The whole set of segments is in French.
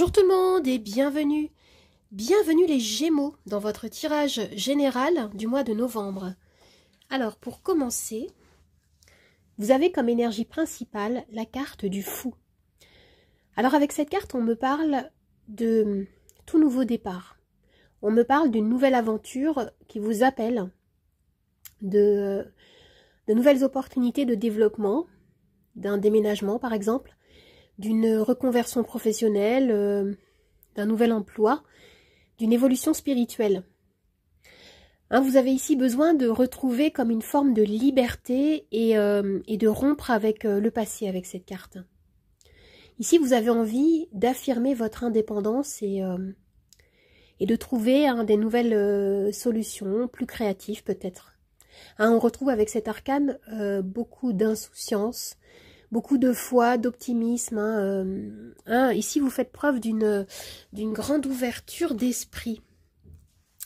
Bonjour tout le monde et bienvenue. Bienvenue les Gémeaux dans votre tirage général du mois de novembre. Alors pour commencer, vous avez comme énergie principale la carte du fou. Alors avec cette carte, on me parle de tout nouveau départ. On me parle d'une nouvelle aventure qui vous appelle, de nouvelles opportunités de développement, d'un déménagement par exemple, d'une reconversion professionnelle, d'un nouvel emploi, d'une évolution spirituelle. Vous avez ici besoin de retrouver comme une forme de liberté et de rompre avec le passé avec cette carte. Ici, vous avez envie d'affirmer votre indépendance et de trouver des nouvelles solutions, plus créatives peut-être. On retrouve avec cet arcane beaucoup d'insouciance, beaucoup de foi, d'optimisme. Ici, vous faites preuve d'une grande ouverture d'esprit.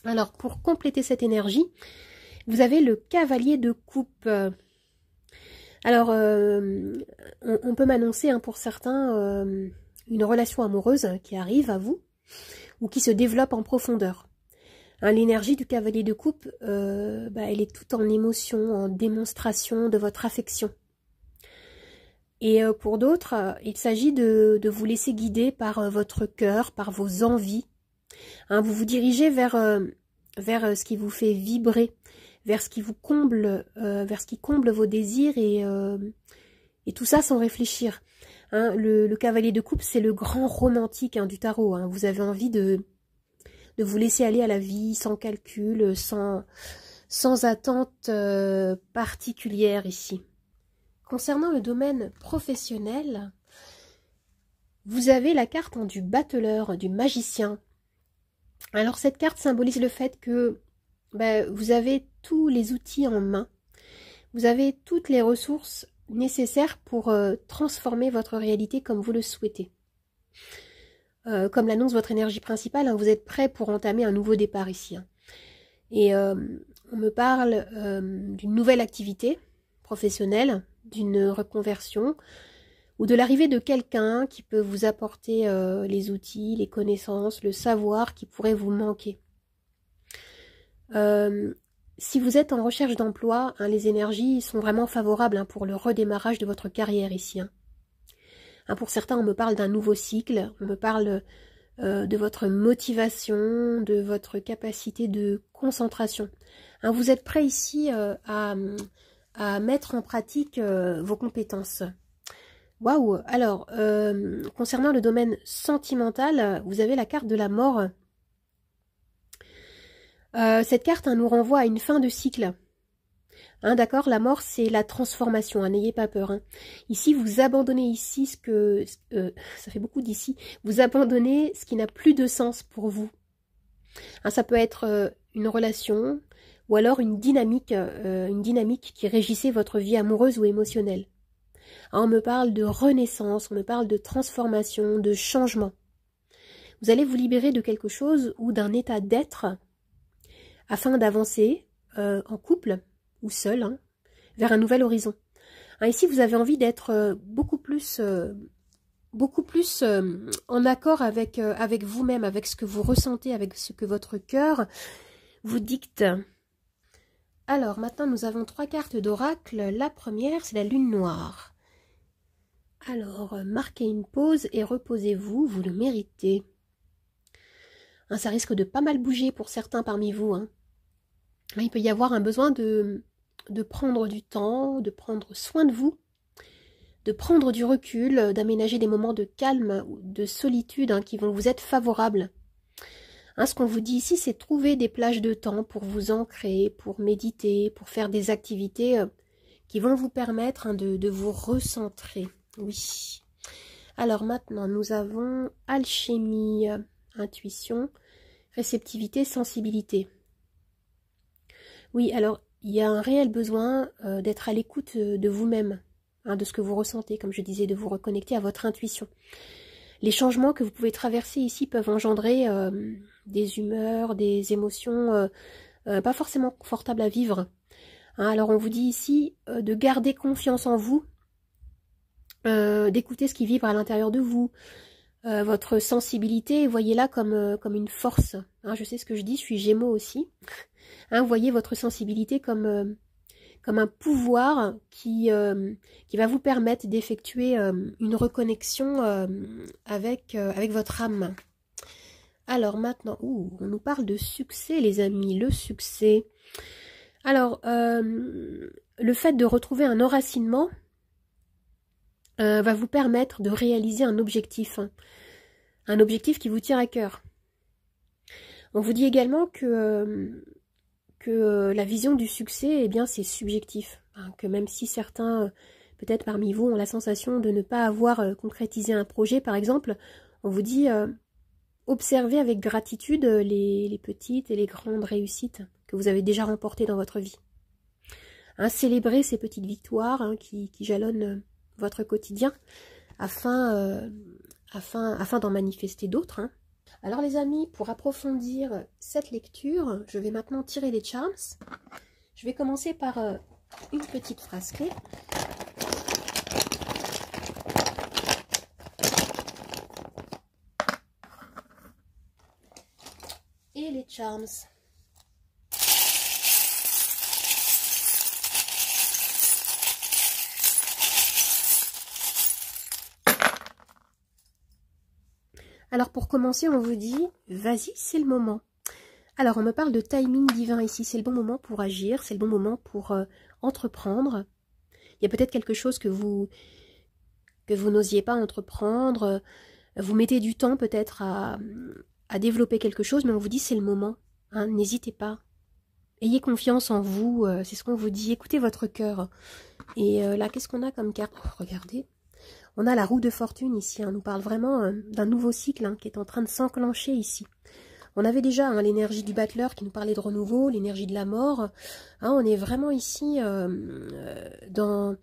Alors, pour compléter cette énergie, vous avez le cavalier de coupe. Alors, on peut m'annoncer pour certains une relation amoureuse qui arrive à vous ou qui se développe en profondeur. L'énergie du cavalier de coupe, elle est toute en émotion, en démonstration de votre affection. Et pour d'autres, il s'agit de vous laisser guider par votre cœur, par vos envies. Vous vous dirigez vers ce qui vous fait vibrer, vers ce qui vous comble, vers ce qui comble vos désirs et tout ça sans réfléchir. Le cavalier de coupe, c'est le grand romantique du tarot. Vous avez envie de vous laisser aller à la vie sans calcul, sans attente particulière ici. Concernant le domaine professionnel, vous avez la carte du battleur, du magicien. Alors cette carte symbolise le fait que vous avez tous les outils en main, vous avez toutes les ressources nécessaires pour transformer votre réalité comme vous le souhaitez. Comme l'annonce votre énergie principale, vous êtes prêt pour entamer un nouveau départ ici. Et on me parle d'une nouvelle activité professionnelle, d'une reconversion ou de l'arrivée de quelqu'un qui peut vous apporter les outils, les connaissances, le savoir qui pourrait vous manquer. Si vous êtes en recherche d'emploi, les énergies sont vraiment favorables pour le redémarrage de votre carrière ici. Pour certains, on me parle d'un nouveau cycle, on me parle de votre motivation, de votre capacité de concentration. Vous êtes prêt ici à mettre en pratique vos compétences. Waouh! Alors, concernant le domaine sentimental, vous avez la carte de la mort. Cette carte nous renvoie à une fin de cycle. D'accord, la mort, c'est la transformation, n'ayez pas peur. Ici, vous abandonnez ici ça fait beaucoup d'ici, vous abandonnez ce qui n'a plus de sens pour vous. Ça peut être une relation, ou alors une dynamique qui régissait votre vie amoureuse ou émotionnelle. On me parle de renaissance, on me parle de transformation, de changement. Vous allez vous libérer de quelque chose ou d'un état d'être afin d'avancer en couple ou seul vers un nouvel horizon. Ici, vous avez envie d'être beaucoup plus en accord avec vous-même, avec ce que vous ressentez, avec ce que votre cœur vous dicte. Alors, maintenant, nous avons 3 cartes d'oracle. La première, c'est la lune noire. Alors, marquez une pause et reposez-vous, vous le méritez. Ça risque de pas mal bouger pour certains parmi vous. Il peut y avoir un besoin de prendre du temps, de prendre soin de vous, de prendre du recul, d'aménager des moments de calme ou de solitude qui vont vous être favorables. Ce qu'on vous dit ici, c'est trouver des plages de temps pour vous ancrer, pour méditer, pour faire des activités qui vont vous permettre de vous recentrer. Oui. Alors maintenant, nous avons alchimie, intuition, réceptivité, sensibilité. Oui, alors il y a un réel besoin d'être à l'écoute de vous-même, de ce que vous ressentez, comme je disais, de vous reconnecter à votre intuition. Les changements que vous pouvez traverser ici peuvent engendrer des humeurs, des émotions pas forcément confortables à vivre. Alors on vous dit ici de garder confiance en vous, d'écouter ce qui vibre à l'intérieur de vous, votre sensibilité, voyez-la comme une force. Hein, je sais ce que je dis, je suis Gémeaux aussi. Hein, voyez votre sensibilité comme un pouvoir qui va vous permettre d'effectuer une reconnexion avec votre âme. Alors maintenant, on nous parle de succès les amis, le succès. Alors, le fait de retrouver un enracinement va vous permettre de réaliser un objectif qui vous tient à cœur. On vous dit également que la vision du succès, eh bien, c'est subjectif. Hein, que même si certains, peut-être parmi vous, ont la sensation de ne pas avoir concrétisé un projet, par exemple, on vous dit observez avec gratitude les petites et les grandes réussites que vous avez déjà remportées dans votre vie. Hein, célébrez ces petites victoires qui jalonnent votre quotidien afin d'en manifester d'autres. Hein. Alors les amis, pour approfondir cette lecture, je vais maintenant tirer les charms. Je vais commencer par une petite phrase clé. Et les charms. Alors pour commencer, on vous dit, vas-y, c'est le moment. Alors on me parle de timing divin ici, c'est le bon moment pour agir, c'est le bon moment pour entreprendre. Il y a peut-être quelque chose que vous n'osiez pas entreprendre, vous mettez du temps peut-être à développer quelque chose, mais on vous dit c'est le moment, hein, n'hésitez pas. Ayez confiance en vous, c'est ce qu'on vous dit, écoutez votre cœur. Et là, qu'est-ce qu'on a comme carte? Regardez. On a la roue de fortune ici, on nous parle vraiment d'un nouveau cycle qui est en train de s'enclencher ici. On avait déjà l'énergie du battleur qui nous parlait de renouveau, l'énergie de la mort. On est vraiment ici on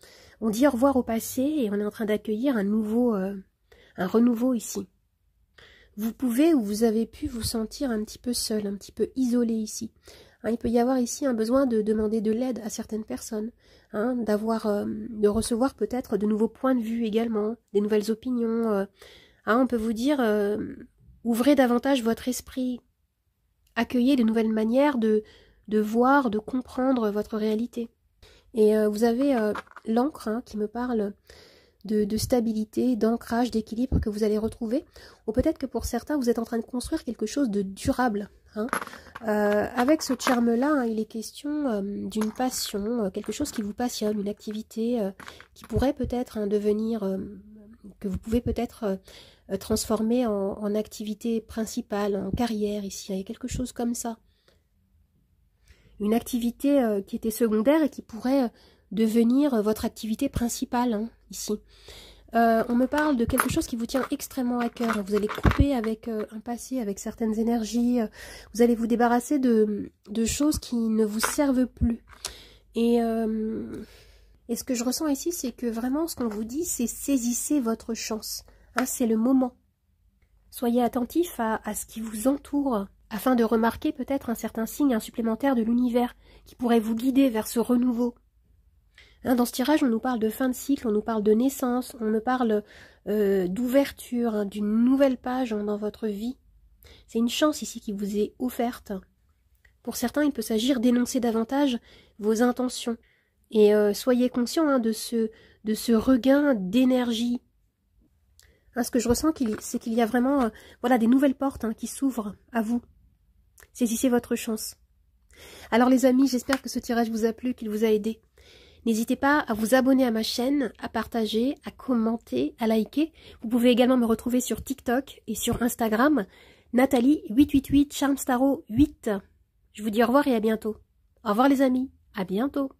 dit au revoir au passé et on est en train d'accueillir un renouveau ici. Vous pouvez ou vous avez pu vous sentir un petit peu seul, un petit peu isolé ici. Il peut y avoir ici un besoin de demander de l'aide à certaines personnes, de recevoir peut-être de nouveaux points de vue également, des nouvelles opinions. On peut vous dire, ouvrez davantage votre esprit, accueillez de nouvelles manières de voir, de comprendre votre réalité. Et vous avez l'encre qui me parle de stabilité, d'ancrage, d'équilibre que vous allez retrouver. Ou peut-être que pour certains, vous êtes en train de construire quelque chose de durable. Avec ce charme-là, il est question d'une passion, quelque chose qui vous passionne, une activité qui pourrait peut-être devenir, que vous pouvez peut-être transformer en activité principale, en carrière ici. Il y a quelque chose comme ça. Une activité qui était secondaire et qui pourrait devenir votre activité principale ici. On me parle de quelque chose qui vous tient extrêmement à cœur. Vous allez couper avec un passé, avec certaines énergies. Vous allez vous débarrasser de choses qui ne vous servent plus. Et ce que je ressens ici, c'est que vraiment ce qu'on vous dit, c'est saisissez votre chance. C'est le moment. Soyez attentif à ce qui vous entoure, afin de remarquer peut-être un certain signe supplémentaire de l'univers qui pourrait vous guider vers ce renouveau. Dans ce tirage, on nous parle de fin de cycle, on nous parle de naissance, on nous parle d'ouverture, d'une nouvelle page dans votre vie. C'est une chance ici qui vous est offerte. Pour certains, il peut s'agir d'énoncer davantage vos intentions. Et soyez conscients de ce regain d'énergie. Ce que je ressens, c'est qu'il y a vraiment des nouvelles portes qui s'ouvrent à vous. Saisissez votre chance. Alors les amis, j'espère que ce tirage vous a plu, qu'il vous a aidé. N'hésitez pas à vous abonner à ma chaîne, à partager, à commenter, à liker. Vous pouvez également me retrouver sur TikTok et sur Instagram, Nathalie888 Charms Tarot 8. Je vous dis au revoir et à bientôt. Au revoir les amis, à bientôt.